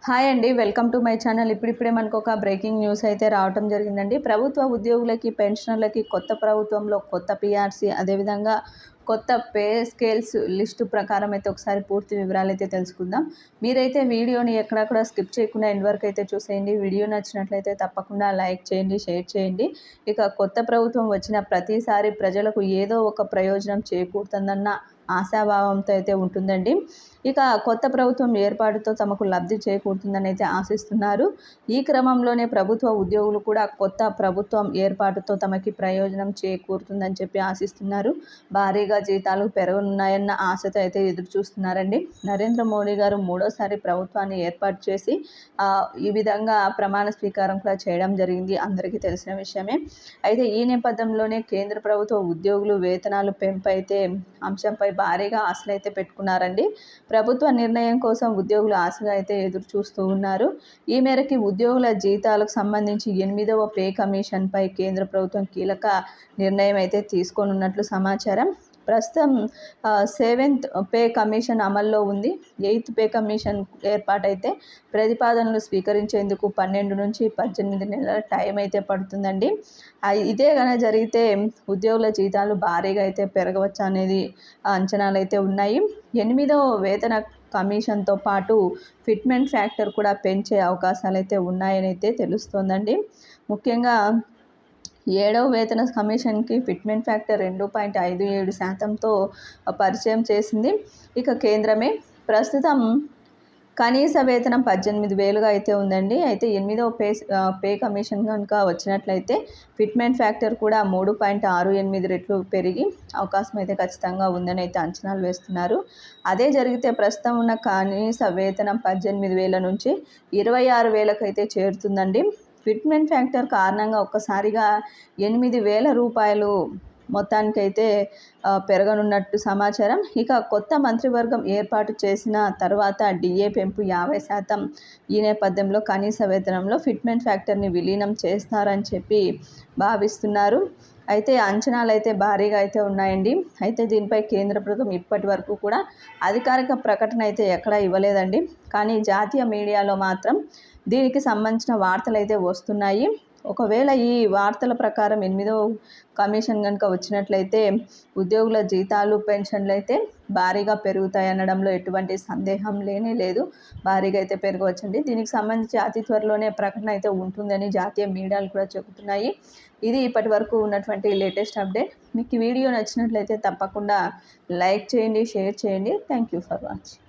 Hi అండి. Welcome to my channel. ఇప్పుడిప్పుడే మనకు ఒక బ్రేకింగ్ న్యూస్ అయితే రావటం జరిగిందండి. ప్రభుత్వ ఉద్యోగులకి, పెన్షనర్లకి కొత్త ప్రభుత్వంలో కొత్త పీఆర్సీ, అదేవిధంగా కొత్త పే స్కేల్స్ లిస్టు ప్రకారం అయితే ఒకసారి పూర్తి వివరాలైతే తెలుసుకుందాం. మీరైతే వీడియోని ఎక్కడా స్కిప్ చేయకుండా ఎండ్ వరకు అయితే చూసేయండి. వీడియో నచ్చినట్లయితే తప్పకుండా లైక్ చేయండి, షేర్ చేయండి. ఇక కొత్త ప్రభుత్వం వచ్చిన ప్రతిసారి ప్రజలకు ఏదో ఒక ప్రయోజనం చేకూరుతుందన్న ఆశాభావంతో అయితే ఉంటుందండి. ఇక కొత్త ప్రభుత్వం ఏర్పాటుతో తమకు లబ్ధి చేకూరుతుందని అయితే ఆశిస్తున్నారు. ఈ క్రమంలోనే ప్రభుత్వ ఉద్యోగులు కూడా కొత్త ప్రభుత్వం ఏర్పాటుతో తమకి ప్రయోజనం చేకూరుతుందని చెప్పి ఆశిస్తున్నారు. భారీగా జీతాలు పెరగనున్నాయన్న ఆశతో అయితే ఎదురు చూస్తున్నారండి. నరేంద్ర మోడీ గారు మూడోసారి ప్రభుత్వాన్ని ఏర్పాటు చేసి ఈ విధంగా ప్రమాణ స్వీకారం కూడా చేయడం జరిగింది, అందరికీ తెలిసిన విషయమే. అయితే ఈ నేపథ్యంలోనే కేంద్ర ప్రభుత్వ ఉద్యోగులు వేతనాలు పెంపు అయితే అంశంపై భారీగా ఆశలు అయితే పెట్టుకున్నారండి. ప్రభుత్వ నిర్ణయం కోసం ఉద్యోగులు ఆశగా అయితే ఎదురు చూస్తూ ఉన్నారు. ఈ మేరకు ఉద్యోగుల జీతాలకు సంబంధించి 8వ పే కమిషన్పై కేంద్ర ప్రభుత్వం కీలక నిర్ణయం అయితే తీసుకోనున్నట్లు సమాచారం. ప్రస్తుతం 7th పే కమిషన్ అమల్లో ఉంది. 8th పే కమిషన్ ఏర్పాటైతే ప్రతిపాదనలు స్వీకరించేందుకు 12 నుంచి 18 నెలల టైం అయితే పడుతుందండి. ఇదే కనుక జరిగితే ఉద్యోగుల జీతాలు భారీగా అయితే పెరగవచ్చు అనేది అంచనాలు అయితే ఉన్నాయి. 8వ వేతన కమిషన్తో పాటు ఫిట్మెంట్ ఫ్యాక్టర్ కూడా పెంచే అవకాశాలు అయితే ఉన్నాయని అయితే తెలుస్తోందండి. ముఖ్యంగా 7వ వేతన కమిషన్కి ఫిట్మెంట్ ఫ్యాక్టర్ 2.57%తో పరిచయం చేసింది. ఇక కేంద్రమే. ప్రస్తుతం కనీస వేతనం 18,000గా అయితే ఉందండి. అయితే 8వ పే కమిషన్ కనుక వచ్చినట్లయితే ఫిట్మెంట్ ఫ్యాక్టర్ కూడా 3.68 రెట్లు పెరిగి అవకాశం అయితే ఖచ్చితంగా ఉందని అయితే అంచనాలు వేస్తున్నారు. అదే జరిగితే ప్రస్తుతం ఉన్న కనీస వేతనం 18,000 నుంచి 26,000కు అయితే చేరుతుందండి. ఫిట్మెంట్ ఫ్యాక్టర్ కారణంగా ఒక్కసారిగా 8,000 రూపాయలు మొత్తానికైతే పెరగనున్నట్టు సమాచారం. ఇక కొత్త మంత్రివర్గం ఏర్పాటు చేసిన తర్వాత డిఏ పెంపు 50%. ఈ నేపథ్యంలో కనీస వేతనంలో ఫిట్మెంట్ ఫ్యాక్టర్ని విలీనం చేస్తారని చెప్పి భావిస్తున్నారు. అయితే అంచనాలు అయితే భారీగా అయితే ఉన్నాయండి. అయితే దీనిపై కేంద్ర ప్రభుత్వం ఇప్పటి వరకు కూడా అధికారిక ప్రకటన అయితే ఎక్కడా ఇవ్వలేదండి. కానీ జాతీయ మీడియాలో మాత్రం దీనికి సంబంధించిన వార్తలు అయితే వస్తున్నాయి. ఒకవేళ ఈ వార్తల ప్రకారం 8వ కమిషన్ కనుక వచ్చినట్లయితే ఉద్యోగుల జీతాలు, పెన్షన్లు అయితే భారీగా పెరుగుతాయి అనడంలో ఎటువంటి సందేహం లేదు. భారీగా అయితే పెరగవచ్చండి. దీనికి సంబంధించి అతి త్వరలోనే ప్రకటన అయితే ఉంటుందని జాతీయ మీడియాలు కూడా చెబుతున్నాయి. ఇది ఇప్పటి వరకు ఉన్నటువంటి లేటెస్ట్ అప్డేట్. మీకు ఈ వీడియో నచ్చినట్లయితే తప్పకుండా లైక్ చేయండి, షేర్ చేయండి. Thank you for watching.